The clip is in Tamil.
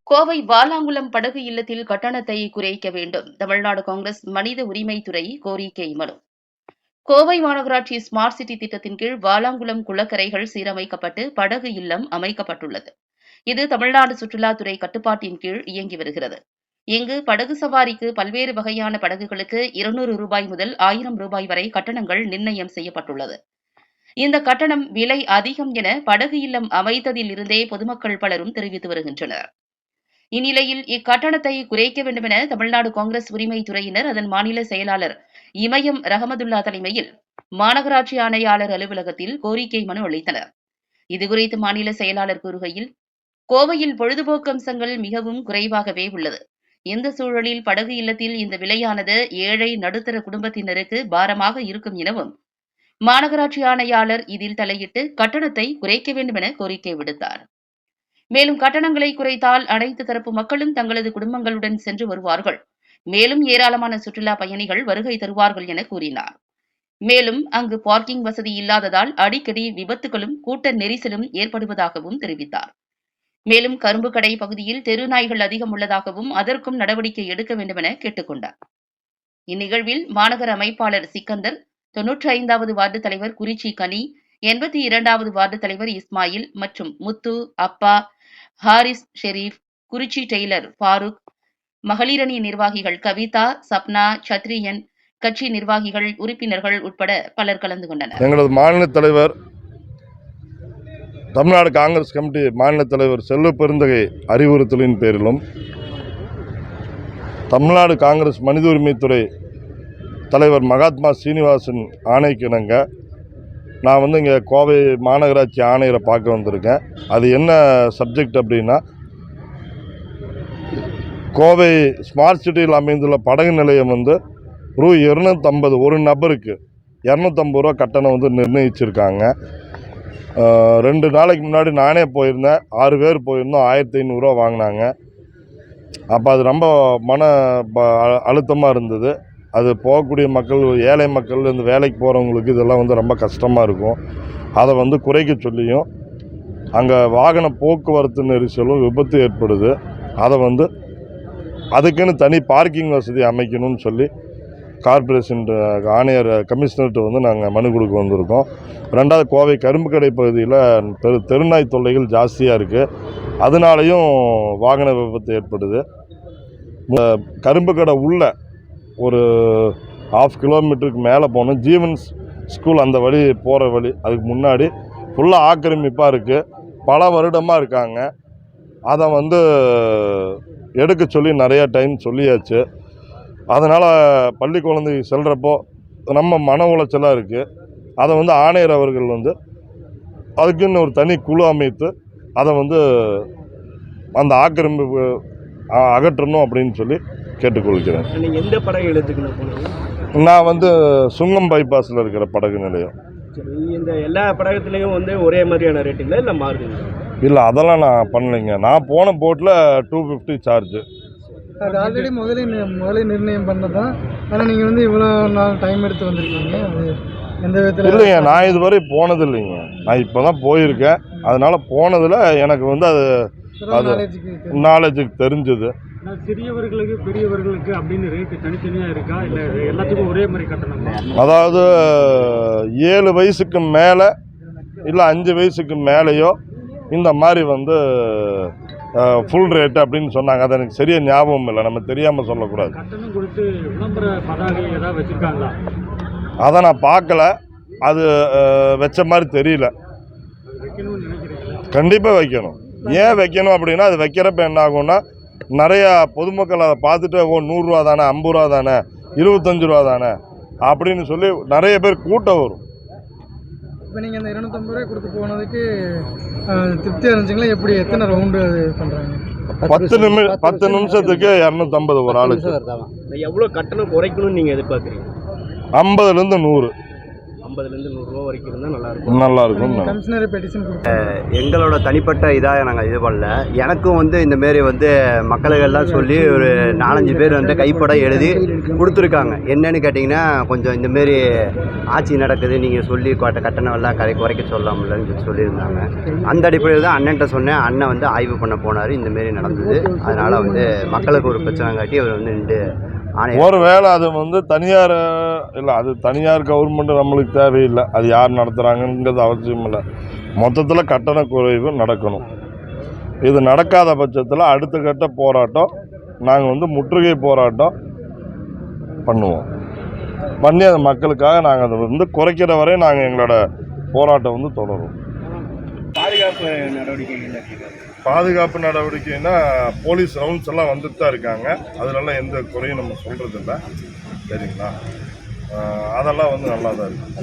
கோவை வாலாங்குளம் படகு இல்லத்தில் கட்டணத்தை குறைக்க வேண்டும். தமிழ்நாடு காங்கிரஸ் மனித உரிமைத்துறை கோரிக்கை மனு. கோவை மாநகராட்சி ஸ்மார்ட் சிட்டி திட்டத்தின் கீழ் வாலாங்குளம் குளக்கரைகள் சீரமைக்கப்பட்டு படகு இல்லம் அமைக்கப்பட்டுள்ளது. இது தமிழ்நாடு சுற்றுலாத்துறை கட்டுப்பாட்டின் கீழ் இயங்கி வருகிறது. இங்கு படகு சவாரிக்கு பல்வேறு வகையான படகுகளுக்கு 200 ரூபாய் முதல் 1000 ரூபாய் வரை கட்டணங்கள் நிர்ணயம் செய்யப்பட்டுள்ளது. இந்த கட்டணம் விலை அதிகம் என படகு இல்லம் அமைத்ததில் இருந்தே பொதுமக்கள் பலரும் தெரிவித்து வருகின்றனர். இந்நிலையில் இக்கட்டணத்தை குறைக்க வேண்டுமென தமிழ்நாடு காங்கிரஸ் உரிமைத்துறையினர் அதன் மாநில செயலாளர் இமயம் ரஹமதுல்லா தலைமையில் மாநகராட்சி ஆணையாளர் அலுவலகத்தில் கோரிக்கை மனு அளித்தனர். இதுகுறித்து மாநில செயலாளர் கூறுகையில், கோவையில் பொழுதுபோக்கு அம்சங்கள் மிகவும் குறைவாகவே உள்ளது. இந்த சூழலில் படகு இல்லத்தில் இந்த விலையானது ஏழை நடுத்தர குடும்பத்தினருக்கு பாரமாக இருக்கும் எனவும் மாநகராட்சி ஆணையாளர் இதில் தலையிட்டு கட்டணத்தை குறைக்க வேண்டுமென கோரிக்கை விடுத்தார். மேலும் கட்டணங்களை குறைத்தால் அனைத்து தரப்பு மக்களும் தங்களது குடும்பங்களுடன் சென்று வருவார்கள். மேலும் ஏராளமான சுற்றுலா பயணிகள் வருகை தருவார்கள் என கூறினார். மேலும் அங்கு பார்க்கிங் வசதி இல்லாததால் அடிக்கடி விபத்துகளும் கூட்ட நெரிசலும் ஏற்படுவதாகவும் தெரிவித்தார். மேலும் கரும்பு கடை பகுதியில் தெரு நாய்கள் அதிகம் உள்ளதாகவும் அதற்கும் நடவடிக்கை எடுக்க வேண்டுமென கேட்டுக் கொண்டார். இந்நிகழ்வில் மாநகர அமைப்பாளர் சிக்கந்தர், 95வது வார்டு தலைவர் குறிச்சி கனி, 82வது வார்டு தலைவர் இஸ்மாயில் மற்றும் முத்து, அப்பா, ஹாரிஸ் ஷெரீப், குறிச்சி டெய்லர் ஃபாரூக், மகளிரணி நிர்வாகிகள் கவிதா, சப்னா, சத்ரியன், கட்சி நிர்வாகிகள், உறுப்பினர்கள் உட்பட பலர் கலந்து கொண்டனர். எங்களது மாநில தலைவர், தமிழ்நாடு காங்கிரஸ் கமிட்டி மாநில தலைவர் செல்வ பெருந்தகை அறிவுறுத்தலின் பேரிலும், தமிழ்நாடு காங்கிரஸ் மனித உரிமைத்துறை தலைவர் மகாத்மா சீனிவாசன் ஆணைக்கிணங்க நான் இங்கே கோவை மாநகராட்சி ஆணையரை பார்க்க வந்திருக்கேன். அது என்ன சப்ஜெக்ட் அப்படின்னா, கோவை ஸ்மார்ட் சிட்டியில் அமைந்துள்ள படகு நிலையம் ரூ 250 ஒரு நபருக்கு 250 ரூபா கட்டணம் நிர்ணயிச்சிருக்காங்க. 2 நாளைக்கு முன்னாடி நானே போயிருந்தேன், 6 பேர் போயிருந்தோம், 1500 ரூபா வாங்கினாங்க. அப்போ அது ரொம்ப மன அழுத்தமாக இருந்தது. அது போகக்கூடிய மக்கள், ஏழை மக்கள், இந்த வேலைக்கு போகிறவங்களுக்கு இதெல்லாம் ரொம்ப கஷ்டமாக இருக்கும். அதை குறைக்க சொல்லியும், அங்கே வாகன போக்குவரத்து நெரிசலும் விபத்து ஏற்படுது. அதை அதுக்குன்னு தனி பார்க்கிங் வசதி அமைக்கணும்னு சொல்லி கார்பரேஷன் ஆணையர் கமிஷனர்கிட்ட நாங்கள் மனு கொடுக்க வந்திருக்கோம். 2வது, கோவை கரும்பு கடை பகுதியில் தெருநாய் தொல்லைகள் ஜாஸ்தியாக இருக்குது. அதனாலையும் வாகன விபத்து ஏற்படுது. கரும்பு கடை உள்ள ஒரு 1/2 கிலோமீட்டருக்கு மேலே போனோம். ஜீவன் ஸ்கூல் அந்த வழி போகிற வழி, அதுக்கு முன்னாடி ஃபுல்லாக ஆக்கிரமிப்பாக இருக்குது. பல வருடமாக இருக்காங்க. அதை எடுக்க சொல்லி நிறையா டைம் சொல்லியாச்சு. அதனால் பள்ளி குழந்தை செல்கிறப்போ நம்ம மன உளைச்சலாக இருக்குது. அதை ஆணையர் அவர்கள் அதுக்குன்னு ஒரு தனி குழு அமைத்து அதை அந்த ஆக்கிரமிப்பு அகற்றணும் அப்படின்னு சொல்லி கேட்டுக்கொள்கிறேன். நீங்கள் எந்த படகு எடுத்துக்கணும் போனீங்க? நான் சுங்கம் பைபாஸில் இருக்கிற படகு நிலையம். சரி, இந்த எல்லா படகுத்துலேயும் ஒரே மாதிரியான ரேட்டுங்களா இல்லை மாறுதுங்களா? இல்லை, அதெல்லாம் நான் பண்ணலைங்க. நான் போன போட்டில் 250 சார்ஜு. அது ஆல்ரெடி முதலே நிர்ணயம் பண்ணதான். ஆனால் நீங்கள் இவ்வளோ நாள் டைம் எடுத்து வந்திருக்கீங்க. அது எந்த விதத்தில்? இல்லைங்க, நான் இதுவரை போனது இல்லைங்க. நான் இப்போ தான் போயிருக்கேன். அதனால் போனதில் எனக்கு அது நாலேஜுக்கு தெரிஞ்சுது. சிறியவர்களுக்கு பெரியவர்களுக்கு அப்படின்னு ரேட்டு தனித்தனியாக இருக்கா, இல்லை எல்லாத்துக்கும் ஒரே மாதிரி கட்டணம்? அதாவது 7 வயசுக்கு மேலே இல்லை 5 வயசுக்கு மேலேயோ இந்த மாதிரி ஃபுல் ரேட்டு அப்படின்னு சொன்னாங்க. அது எனக்கு சரியாக ஞாபகம் இல்லை, நம்ம தெரியாமல் சொல்லக்கூடாது. கட்டணம் கொடுத்து விளம்பர பதாகை ஏதாவது வச்சுருக்காங்களா? அதை நான் பார்க்கல, அது வச்ச மாதிரி தெரியல. வைக்கணும்னு நினைக்கிறீங்களா? கண்டிப்பாக வைக்கணும். ஏன் வைக்கணும் அப்படின்னா, அது வைக்கிறப்ப என்ன ஆகும்னா, நிறையா பொதுமக்கள் அதை பார்த்துட்டு 100 ரூபா தானே, 50 ரூபா தானே, 25 ரூபா தானே அப்படின்னு சொல்லி நிறைய பேர் கூட்டம் வரும். இப்போ நீங்கள் அந்த 250 ரூபாய் கொடுத்து போனதுக்கு திருப்தியாக இருந்துச்சுங்களா? எப்படி, எத்தனை ரவுண்டு அது பண்ணுறாங்க? 10 நிமிஷத்துக்கு 250 ஒரு ஆளுக்கு. எவ்வளோ கட்டணம் குறைக்கணும்னு நீங்கள் எதிர்பார்க்குறீங்க? 50லேருந்து 100. 50லேருந்து 100 ரூபா வரைக்கும் இருந்தால் நல்லாயிருக்கும். நல்லாயிருக்கும். கமிஷனரை பெட்டிஷன் கொடுத்தோம். எங்களோட தனிப்பட்ட இதாக நாங்கள் இது பண்ணல. எனக்கும் வந்து இந்தமாரி வந்து மக்களுக்கெல்லாம் சொல்லி ஒரு 4-5 பேர் வந்து கைப்படம் எழுதி கொடுத்துருக்காங்க. என்னன்னு கேட்டிங்கன்னா, கொஞ்சம் இந்தமாரி ஆட்சி நடக்குது, நீங்கள் சொல்லி கட்டணம் எல்லாம் குறைக்க சொல்லலாம்லன்னு சொல்லியிருந்தாங்க. அந்த அடிப்படையில் தான் அண்ணன்ட்ட சொன்னேன். அண்ணன் வந்து ஆய்வு பண்ண போனார். இந்தமாரி நடந்தது. அதனால் வந்து மக்களுக்கு ஒரு பிரச்சனை காட்டி அவர் வந்து நின்று ஒருவேளை அது வந்து தனியார் இல்லை, அது தனியார் கவர்மெண்ட் நம்மளுக்கு தேவையில்லை. அது யார் நடத்துகிறாங்கங்கிறது அவசியம் இல்லை. மொத்தத்தில் கட்டண குறைவு நடக்கணும். இது நடக்காத பட்சத்தில் அடுத்த கட்ட போராட்டம் நாங்கள் வந்து முற்றுகை போராட்டம் பண்ணுவோம். பண்ணி அது மக்களுக்காக நாங்கள் அதை வந்து குறைக்கிற வரை நாங்கள் எங்களோட போராட்டம் வந்து தொடரும். பாதுகாப்பு நடவடிக்கைன்னா போலீஸ் ரவுண்ட்ஸ் எல்லாம் வந்துட்டு தான் இருக்காங்க. அதிலெல்லாம் எந்த குறையும் நம்ம சொல்கிறதில்ல. சரிங்களா? அதெல்லாம் வந்து நல்லா தான் இருக்குது.